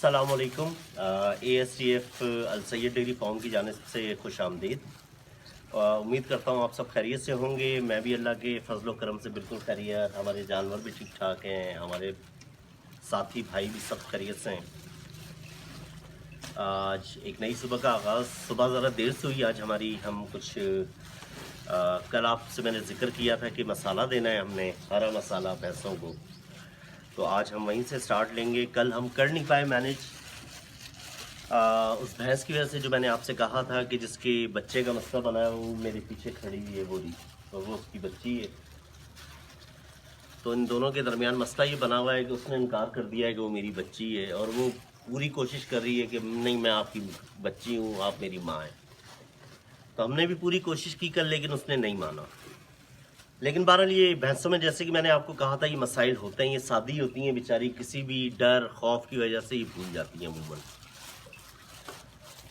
अस्सलामुअलैकुम। ASTF अल Syed dairy farm की जानिब से खुश आमदीद। उम्मीद करता हूँ आप सब खैरियत से होंगे। मैं भी अल्लाह के फजल करम से बिल्कुल खैरियत, हमारे जानवर भी ठीक ठाक हैं, हमारे साथी भाई भी सब खैरियत से हैं। आज एक नई सुबह का आगाज़, सुबह ज़रा देर से हुई आज हमारी। हम कुछ कल आपसे मैंने ज़िक्र किया था कि मसाला देना है हमने, हरा मसाला भैंसों को, तो आज हम वहीं से स्टार्ट लेंगे। कल हम कर नहीं पाए मैनेज उस भैंस की वजह से, जो मैंने आपसे कहा था कि जिसके बच्चे का मसला बना है, वो मेरे पीछे खड़ी हुई है बोरी, तो वो उसकी बच्ची है। तो इन दोनों के दरमियान मसला ये बना हुआ है कि उसने इनकार कर दिया है कि वो मेरी बच्ची है, और वो पूरी कोशिश कर रही है कि नहीं, मैं आपकी बच्ची हूँ, आप मेरी माँ हैं। तो हमने भी पूरी कोशिश की कल, लेकिन उसने नहीं माना। लेकिन बहरहाल ये भैंसों में, जैसे कि मैंने आपको कहा था, ये मसाइल होते हैं, ये सादी होती हैं बेचारी, किसी भी डर खौफ की वजह से ये भूल जाती हैं अमूमन।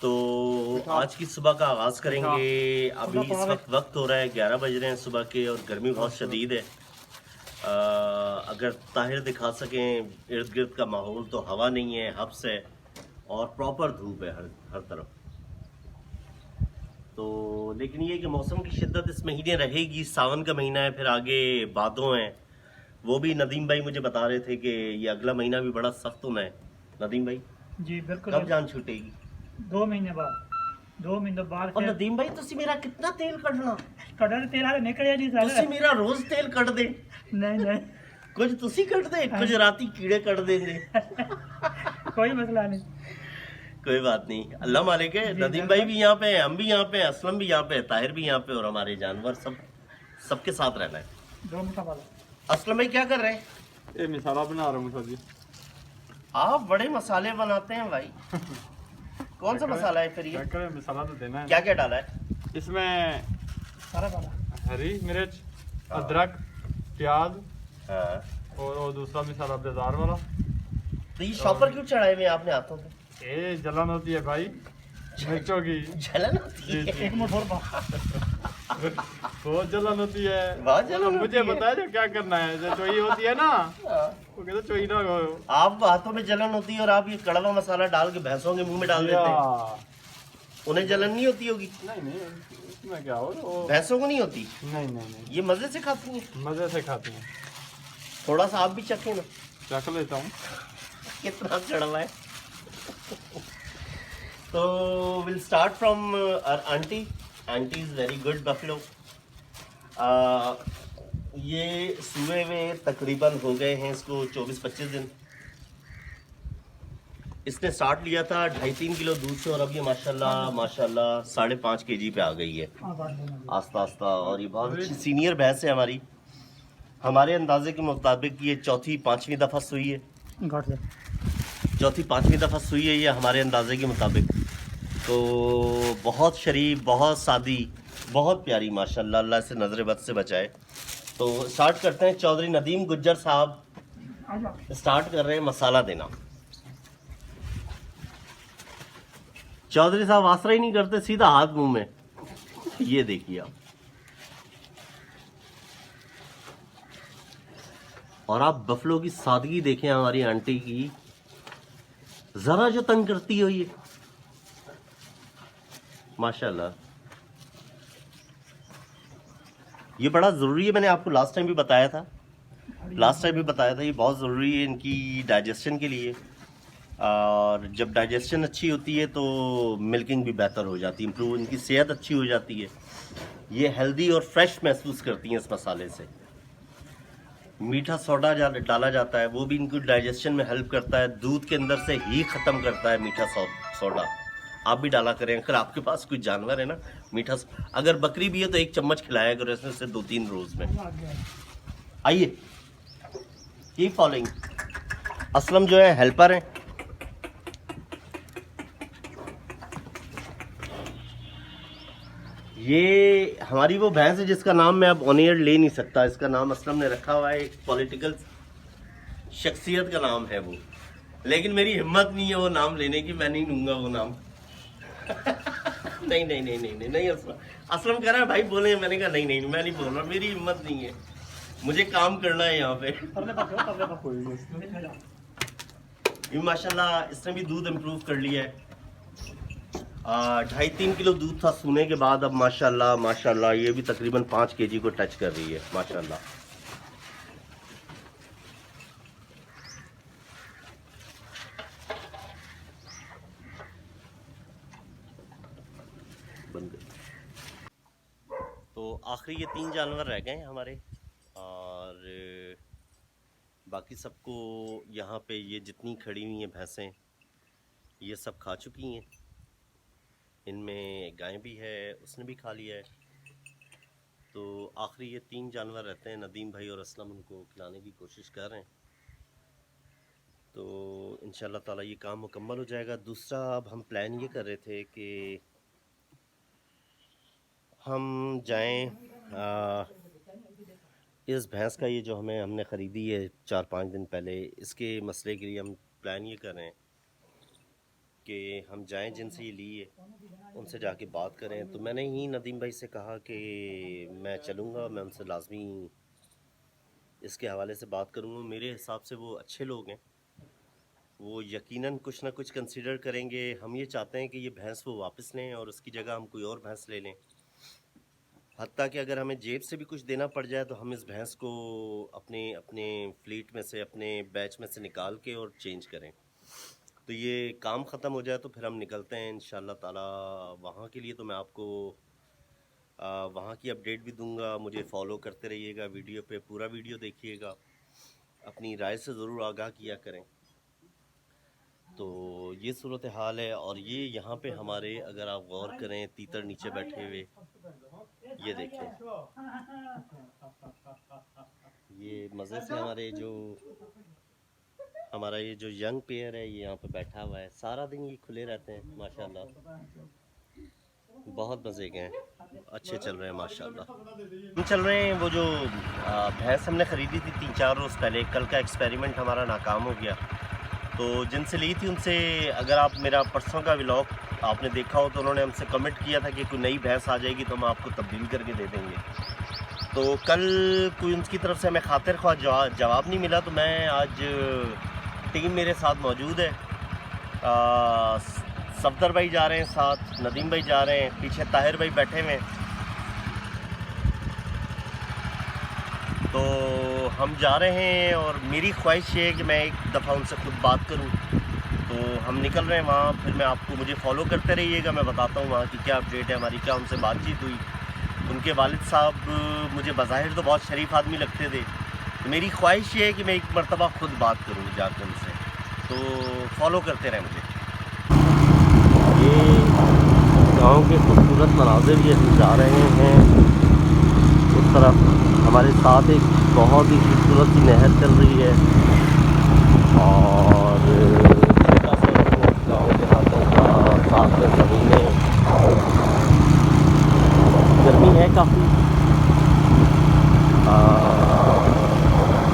तो आज की सुबह का आगाज़ करेंगे। अभी इस वक्त हो रहा है 11 बज रहे हैं सुबह के, और गर्मी बहुत शदीद है। अगर ताहिर दिखा सकें इर्द गिर्द का माहौल, तो हवा नहीं है, हब्स है, और प्रॉपर धूप है हर तरफ। तो लेकिन ये कि मौसम की शिद्दत इस महीने रहेगी। सावन का महीना है, फिर आगे बादों हैं। वो भी नदीम भाई मुझे बता रहे थे कि ये अगला महीना भी बड़ा सख्त होना है। नदीम भाई जी बिल्कुल, कब जान छूटेगी? 2 महीने बाद, 2 महीने बाद। और नदीम भाई तुसी मेरा कितना तेल कढ़ना? कड़र तेल हाले निकलिया जी सारे। तुसी मेरा रोज तेल कढ़ दे। नहीं नहीं, कुछ तुसी कढ़ दे, कुछ राती कीड़े कढ़ देंगे। कोई मसला नहीं। कोई बात नहीं, अल्लाह मालिक है। नदीम भाई भी यहाँ पे हैं, हम भी यहाँ पे हैं, असलम भी यहाँ पे है, ताहिर भी यहाँ पे, और हमारे जानवर सबके साथ रहना है। 2 मिनट वाला। असलम भाई क्या कर रहे हैं? ये मसाला बना रहा हूँ जी। आप बड़े मसाले बनाते हैं भाई। कौन सा मसाला है फिर ये? मसाला तो देना है। क्या क्या डाला है इसमें? सारा वाला हरी मिर्च, अदरक, प्याज, हाँ। और वो दूसरा मसाला बाजार वाला। तो ये शॉपर क्यों चढ़ाए हुए आपने हाथों पे? ये जलन होती है भाई मिर्चों की। जलन होती है? एक मिनट और बहुत जलन होती है। बहुत जलन मुझे होती है। बताया जो क्या करना है। जो चोई होती है ना, वो कहते चोई ना हो। आप हाथों में जलन होती है, और आप ये कड़वा मसाला डाल के भैंसों के मुंह में डाल देते हैं। उन्हें जलन नहीं होती होगी? नहीं नहीं, इसमें क्या हो, भैंसों को नहीं होती? नहीं नहीं नहीं, ये मजे से खाती हैं? मजे से खाती हैं। थोड़ा सा आप भी चखें ना। चख लेता हूँ। कितना कड़वा है। तो will start from aunty. Aunty is very good buffalo. ये सुबह में तकरीबन हो गए हैं इसको 24-25 दिन। इसने स्टार्ट लिया था 2.5-3 किलो दूध से, और अब ये माशाल्लाह 5.5 kg पे आ गई है आस्ता आस्ता। और ये बहुत अच्छी सीनियर भैंस है हमारी। हमारे अंदाजे के मुताबिक ये 4-5वीं दफ़ा सुई है। 4-5वीं दफ़ा सुई है ये हमारे अंदाजे के मुताबिक। तो बहुत शरीफ, बहुत सादी, बहुत प्यारी माशाल्लाह, अल्लाह से नज़र बद से बचाए। तो स्टार्ट करते हैं। चौधरी नदीम गुज्जर साहब स्टार्ट कर रहे हैं मसाला देना। चौधरी साहब आसरा ही नहीं करते, सीधा हाथ मुंह में। ये देखिए आप, और आप बफलो की सादगी देखें हमारी आंटी की, जरा जो तंग करती हो ये माशाल्लाह। ये बड़ा ज़रूरी है, मैंने आपको लास्ट टाइम भी बताया था, ये बहुत ज़रूरी है इनकी डाइजेशन के लिए। और जब डाइजेशन अच्छी होती है तो मिल्किंग भी बेहतर हो जाती है, इम्प्रूव, इनकी सेहत अच्छी हो जाती है। ये हेल्दी और फ्रेश महसूस करती हैं इस मसाले से। मीठा सोडा डाला जाता है, वो भी इनको डाइजेशन में हेल्प करता है, दूध के अंदर से ही ख़त्म करता है मीठा सोडा। आप भी डाला करें, अगर आपके पास कोई जानवर है ना मीठा, अगर बकरी भी है तो 1 चम्मच खिलाया करो इसमें से 2-3 रोज़ में। आइए, कीप फॉलोइंग। असलम जो है हेल्पर हैं। ये हमारी वो भैंस है जिसका नाम मैं अब ऑन एयर ले नहीं सकता। इसका नाम असलम ने रखा हुआ है, एक पॉलिटिकल शख्सियत का नाम है वो, लेकिन मेरी हिम्मत नहीं है वो नाम लेने की, मैं नहीं लूंगा वो नाम। नहीं नहीं नहीं नहीं नहीं नहीं, असलम कह रहा है भाई बोले, मैंने कहा नहीं नहीं मैं नहीं बोल रहा, मेरी हिम्मत नहीं है, मुझे काम करना है यहाँ पे। ये माशाल्लाह इसने भी दूध इम्प्रूव कर लिया है। 2.5-3 किलो दूध था सूने के बाद, अब माशाल्लाह माशाल्लाह ये भी तकरीबन 5 केजी को टच कर रही है माशाल्लाह। बन गई। तो आखिरी ये 3 जानवर रह गए हैं हमारे, और बाकी सबको यहाँ पे ये जितनी खड़ी हुई हैं भैंसें ये सब खा चुकी हैं। इनमें गाय भी है, उसने भी खा लिया है। तो आखिरी ये 3 जानवर रहते हैं। नदीम भाई और असलम उनको खिलाने की कोशिश कर रहे हैं। तो इंशाल्लाह ताला ये काम मुकम्मल हो जाएगा। दूसरा अब हम प्लान ये कर रहे थे कि हम जाएं इस भैंस का, ये जो हमने ख़रीदी है 4-5 दिन पहले, इसके मसले के लिए हम प्लान ये कर रहे हैं कि हम जाएं जिनसे ये ली है उनसे जाके बात करें। तो मैंने ही नदीम भाई से कहा कि मैं चलूँगा, मैं उनसे लाजमी इसके हवाले से बात करूँगा। मेरे हिसाब से वो अच्छे लोग हैं, वो यकीनन कुछ ना कुछ कंसीडर करेंगे। हम ये चाहते हैं कि ये भैंस वो वापस लें और उसकी जगह हम कोई और भैंस ले लें। हत्ता कि अगर हमें जेब से भी कुछ देना पड़ जाए तो हम इस भैंस को अपने अपने फ्लीट में से, अपने बैच में से निकाल के और चेंज करें। तो ये काम ख़त्म हो जाए तो फिर हम निकलते हैं इंशाल्लाह ताला वहाँ के लिए। तो मैं आपको वहाँ की अपडेट भी दूंगा। मुझे फॉलो करते रहिएगा, वीडियो पे पूरा वीडियो देखिएगा, अपनी राय से ज़रूर आगाह किया करें। तो ये सूरत हाल है। और ये यहाँ पे हमारे, अगर आप गौर करें, तीतर नीचे बैठे हुए, ये देखें, ये मज़े से हमारा ये जो यंग पेयर है ये यहाँ पे बैठा हुआ है। सारा दिन ये खुले रहते हैं माशाल्लाह, बहुत मज़े के हैं, अच्छे चल रहे हैं माशाल्लाह। हम चल रहे हैं। वो जो भैंस हमने ख़रीदी थी 3-4 रोज़ पहले, कल का एक्सपेरिमेंट हमारा नाकाम हो गया। तो जिनसे ली थी उनसे, अगर आप मेरा परसों का व्लॉग आपने देखा हो तो उन्होंने हमसे कमेंट किया था कि कोई नई भैंस आ जाएगी तो हम आपको तब्दील करके दे देंगे। तो कल कोई उनकी तरफ से हमें खातिर ख्वाह जवाब नहीं मिला। तो मैं आज, टीम मेरे साथ मौजूद है, सफदर भाई जा रहे हैं साथ, नदीम भाई जा रहे हैं, पीछे ताहिर भाई बैठे हुए हैं। तो हम जा रहे हैं और मेरी ख्वाहिश ये है कि मैं एक दफ़ा उनसे खुद बात करूं। तो हम निकल रहे हैं वहाँ, फिर मैं आपको, मुझे फॉलो करते रहिएगा, मैं बताता हूँ वहाँ की क्या अपडेट है, हमारी क्या उनसे बातचीत हुई। उनके वालिद साहब मुझे बज़ाहिर तो बहुत शरीफ आदमी लगते थे, तो मेरी ख्वाहिश ये है कि मैं एक मरतबा खुद बात करूँ जाकर उनसे। तो फॉलो करते रहें मुझे। ये गाँव के खूबसूरत मनाज़िर ये हम जा रहे हैं उस तरफ। हमारे साथ एक बहुत ही खूबसूरत सी नहर चल रही है और छोटा सा गाँव के हाथों का साथ में ज़मीनें। गर्मी है काफ़ी,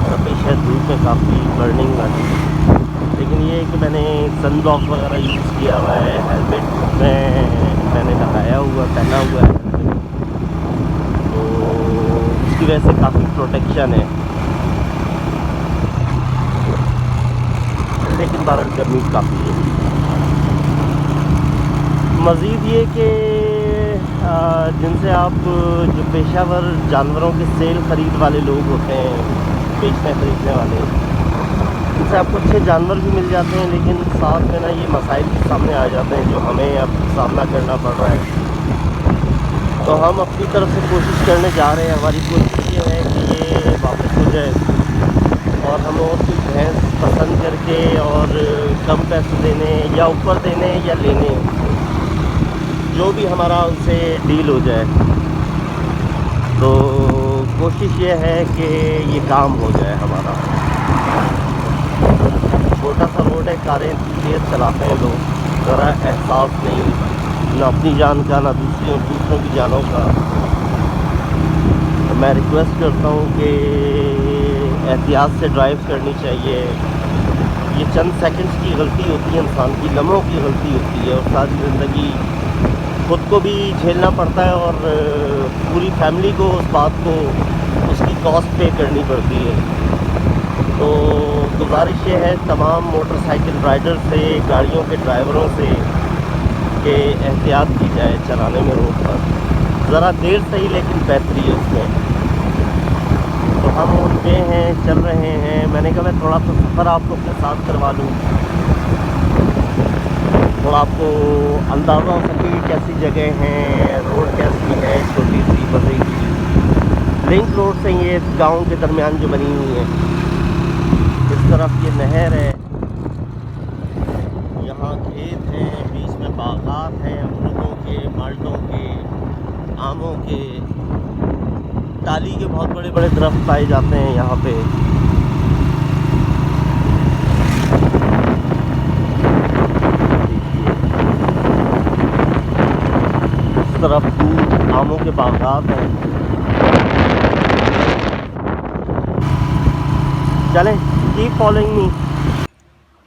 तपिश है, धूप में काफ़ी बर्निंग वाली। लेकिन ये है कि मैंने सन ब्लॉक वगैरह यूज़ किया हुआ है, हेलमेट में मैंने लगाया हुआ, पहना हुआ है, तो उसकी वजह से काफ़ी प्रोटेक्शन है। लेकिन बाहर गर्मी काफ़ी है। मज़ीद ये कि जिनसे आप, जो पेशावर जानवरों के सेल ख़रीद वाले लोग होते हैं, बेचने ख़रीदने वाले, उनसे आपको अच्छे जानवर भी मिल जाते हैं, लेकिन साथ में ना ये मसाइल भी सामने आ जाते हैं जो हमें अब सामना करना पड़ रहा है। तो हम अपनी तरफ से कोशिश करने जा रहे हैं। हमारी कोशिश ये है कि ये वापस हो जाए और हम और कोई भैंस पसंद करके और कम पैसे देने या ऊपर देने या लेने, जो भी हमारा उनसे डील हो जाए। तो कोशिश ये है कि ये काम हो जाए हमारा। छोटा सा रोड है, कारें तेज़ चलाते हैं लोग, ज़रा एहसास नहीं ना अपनी जान का ना दूसरों की जानों का। तो मैं रिक्वेस्ट करता हूँ कि एहतियात से ड्राइव करनी चाहिए। ये चंद सेकंड्स की गलती होती है इंसान की, लम्हों की गलती होती है, और सारी ज़िंदगी खुद को भी झेलना पड़ता है और पूरी फैमिली को उस बात को, उसकी कॉस्ट पे करनी पड़ती है। तो गुजारिश ये है तमाम मोटरसाइकिल राइडर से, गाड़ियों के ड्राइवरों से कि एहतियात की जाए चलाने में रोड पर। ज़रा देर सही लेकिन बेहतरी है उसमें। तो हम उठे हैं, चल रहे हैं। मैंने कहा मैं थोड़ा सा सफ़र आपको अपने साथ करवा लूँ, थोड़ा आपको अंदाज़ा हो सके कैसी जगह है, रोड कैसी है, छोटी सी बड़ी की लिंक रोड से ये गांव के दरमियान जो बनी हुई है। इस तरफ ये नहर है, यहाँ खेत हैं, बीच में बागात हैं, अमरूदों के, माल्टों के, आमों के, टाली के बहुत बड़े बड़े दरख्त पाए जाते हैं यहाँ पे। इस तरफ आमों के बागात हैं। चलें, कीप फॉलोइंग मी।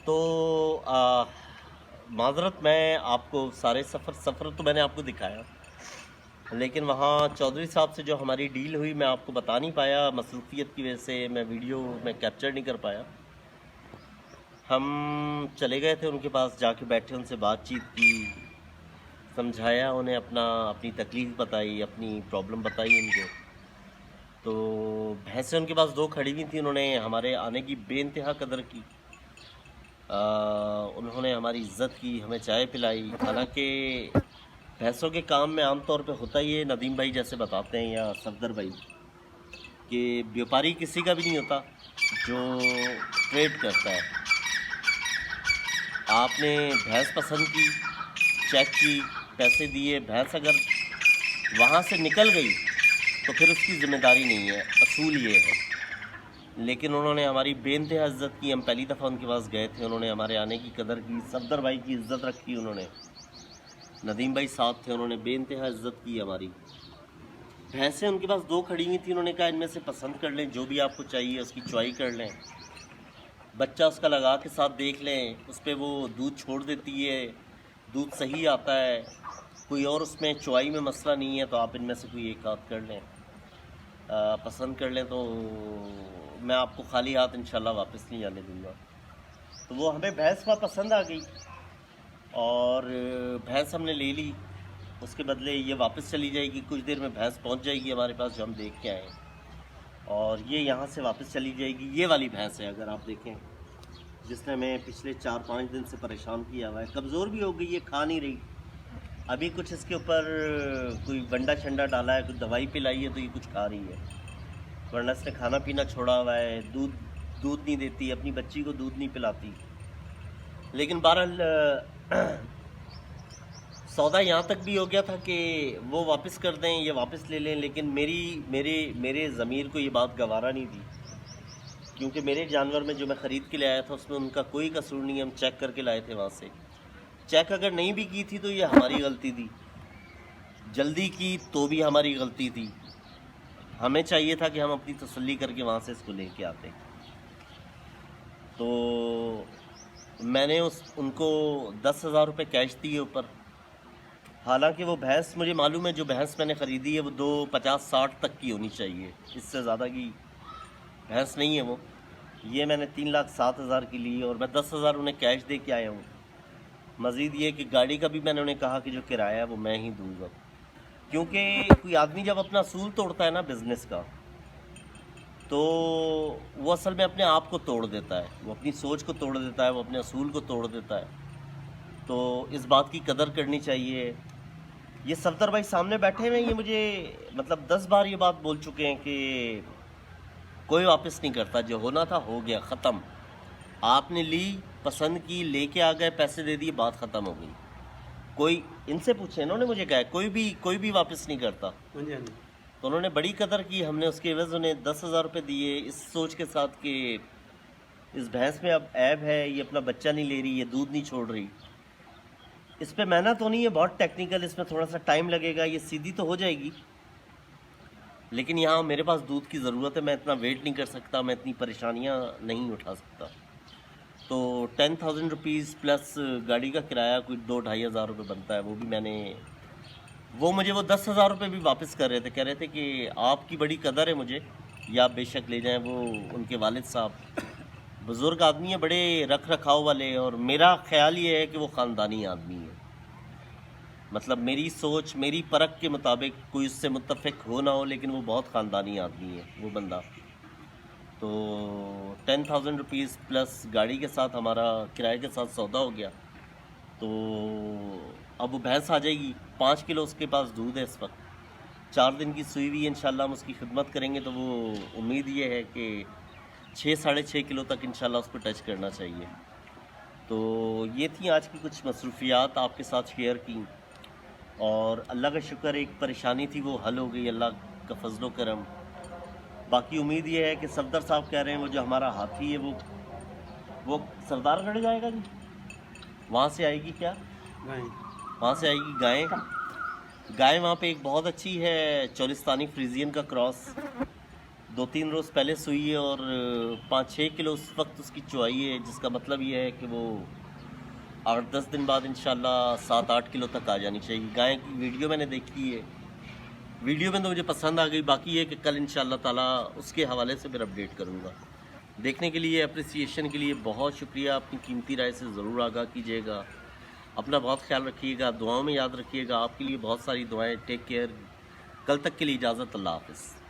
तो माजरत, मैं आपको सारे सफ़र तो मैंने आपको दिखाया, लेकिन वहाँ चौधरी साहब से जो हमारी डील हुई मैं आपको बता नहीं पाया, मसरूफियत की वजह से मैं वीडियो में कैप्चर नहीं कर पाया। हम चले गए थे उनके पास, जाके बैठे, उनसे बातचीत की, समझाया उन्हें, अपनी तकलीफ़ बताई, अपनी प्रॉब्लम बताई उनको। तो भैंसें उनके पास 2 खड़ी हुई थी। उन्होंने हमारे आने की बेइंतहा कदर की, उन्होंने हमारी इज़्ज़त की, हमें चाय पिलाई। हालांकि भैंसों के काम में आम तौर पे होता ही है, नदीम भाई जैसे बताते हैं या सफदर भाई, कि व्यापारी किसी का भी नहीं होता जो ट्रेड करता है। आपने भैंस पसंद की, चेक की, पैसे दिए, भैंस अगर वहाँ से निकल गई तो फिर उसकी ज़िम्मेदारी नहीं है, असूल ये है। लेकिन उन्होंने हमारी बेइंतहा इज़्ज़त की। हम पहली दफ़ा उनके पास गए थे, उन्होंने हमारे आने की कदर की, सफदर भाई की इज़्ज़त रखी उन्होंने, नदीम भाई साथ थे, उन्होंने बेइंतहा इज़्ज़त की हमारी। भैंसें उनके पास 2 खड़ी हुई थी। उन्होंने कहा इनमें से पसंद कर लें, जो भी आपको चाहिए उसकी चॉइस कर लें, बच्चा उसका लगा के साथ देख लें, उस पर वो दूध छोड़ देती है, दूध सही आता है, कोई और उसमें चॉइस में मसला नहीं है, तो आप इनमें से कोई एक आध कर लें, पसंद कर लें, तो मैं आपको खाली हाथ इंशाल्लाह वापस नहीं जाने दूँगा। तो वो हमें भैंस वहाँ पसंद आ गई और भैंस हमने ले ली। उसके बदले ये वापस चली जाएगी, कुछ देर में भैंस पहुँच जाएगी हमारे पास जो हम देख के आए, और ये यहाँ से वापस चली जाएगी। ये वाली भैंस है, अगर आप देखें, जिसने हमें पिछले 4-5 दिन से परेशान किया हुआ है। कमज़ोर भी हो गई, ये खा नहीं रही। अभी कुछ इसके ऊपर कोई बंडा शंडा डाला है, कुछ दवाई पिलाई है, तो ये कुछ खा रही है, वरना इसने खाना पीना छोड़ा हुआ है। दूध नहीं देती, अपनी बच्ची को दूध नहीं पिलाती। लेकिन बहरहाल सौदा यहाँ तक भी हो गया था कि वो वापस कर दें, ये वापस ले लें, लेकिन मेरे ज़मीर को ये बात गवारा नहीं थी, क्योंकि मेरे जानवर में जो मैं ख़रीद के ले आया था उसमें उनका कोई कसूर नहीं है। हम चेक करके लाए थे वहाँ से। चेक अगर नहीं भी की थी तो ये हमारी गलती थी, जल्दी की तो भी हमारी गलती थी। हमें चाहिए था कि हम अपनी तसल्ली करके वहाँ से इसको लेके आते। तो मैंने उनको 10,000 रुपये कैश दिए ऊपर। हालांकि वो भैंस, मुझे मालूम है जो भैंस मैंने ख़रीदी है वो 250-60 तक की होनी चाहिए, इससे ज़्यादा की भैंस नहीं है वो। ये मैंने 3,07,000 की ली और मैं 10,000 उन्हें कैश दे के आया हूँ। मज़ीद ये कि गाड़ी का भी मैंने उन्हें कहा कि जो किराया है वो मैं ही दूँगा, क्योंकि कोई आदमी जब अपना असूल तोड़ता है ना बिज़नेस का, तो वो असल में अपने आप को तोड़ देता है, वो अपनी सोच को तोड़ देता है, वो अपने असूल को तोड़ देता है। तो इस बात की कदर करनी चाहिए। ये सफदर भाई सामने बैठे हुए हैं, ये मुझे मतलब 10 बार ये बात बोल चुके हैं कि कोई वापस नहीं करता, जो होना था हो गया, ख़त्म। आपने ली, पसंद की, लेके आ गए, पैसे दे दिए, बात ख़त्म हो गई। कोई, इनसे पूछे, इन्होंने मुझे कहा कोई भी वापस नहीं करता। तो उन्होंने बड़ी कदर की। हमने उसके एवज़ उन्हें 10,000 रुपये दिए, इस सोच के साथ कि इस भैंस में अब ऐब है, ये अपना बच्चा नहीं ले रही, ये दूध नहीं छोड़ रही। इस पे मेहनत तो नहीं है, बहुत टेक्निकल, इसमें थोड़ा सा टाइम लगेगा, ये सीधी तो हो जाएगी, लेकिन यहाँ मेरे पास दूध की ज़रूरत है, मैं इतना वेट नहीं कर सकता, मैं इतनी परेशानियाँ नहीं उठा सकता। तो 10,000 रुपीज़ प्लस गाड़ी का किराया कोई 2-2.5 हज़ार रुपये बनता है, वो भी मैंने, वो मुझे वो 10,000 रुपये भी वापस कर रहे थे, कह रहे थे कि आपकी बड़ी कदर है मुझे, या आप बेशक ले जाएं। वो उनके वालिद साहब बुज़ुर्ग आदमी है, बड़े रख रखाव वाले, और मेरा ख्याल ये है कि वो ख़ानदानी आदमी है। मतलब मेरी सोच, मेरी परख के मुताबिक, कोई उससे मुत्तफ़िक हो ना हो, लेकिन वो बहुत ख़ानदानी आदमी है वो बंदा। तो 10,000 रुपीज़ प्लस गाड़ी के साथ हमारा किराए के साथ सौदा हो गया। तो अब वो भैंस आ जाएगी, 5 किलो उसके पास दूध है इस वक्त, 4 दिन की सूई हुई है। इंशाल्लाह हम उसकी खिदमत करेंगे, तो वो उम्मीद ये है कि 6 साढ़े 6 किलो तक इंशाल्लाह उसको टच करना चाहिए। तो ये थी आज की कुछ मसरूफियात आपके साथ शेयर की, और अल्लाह का शुक्र, एक परेशानी थी वो हल हो गई, अल्लाह का फजलो करम। बाकी उम्मीद ये है कि सफदर साहब कह रहे हैं वो जो हमारा हाथी है वो सरदारगढ़ जाएगा जी, वहाँ से आएगी क्या? वहाँ से आएगी गाय वहाँ पे एक बहुत अच्छी है, चोलिस्तानी फ्रीजियन का क्रॉस, 2-3 रोज़ पहले सुई है, और 5-6 किलो उस वक्त उसकी चुआई है, जिसका मतलब ये है कि वो 8-10 दिन बाद इंशाल्लाह 7-8 किलो तक आ जानी चाहिए। गाय की वीडियो मैंने देखी है, वीडियो में तो मुझे पसंद आ गई। बाकी ये कि कल इंशाल्लाह ताला उसके हवाले से फिर अपडेट करूँगा। देखने के लिए, अप्रिसिएशन के लिए बहुत शुक्रिया। अपनी कीमती राय से ज़रूर आगाह कीजिएगा। अपना बहुत ख्याल रखिएगा, दुआओं में याद रखिएगा। आपके लिए बहुत सारी दुआएं। Take care. कल तक के लिए इजाज़त। अल्लाह हाफ़िज़।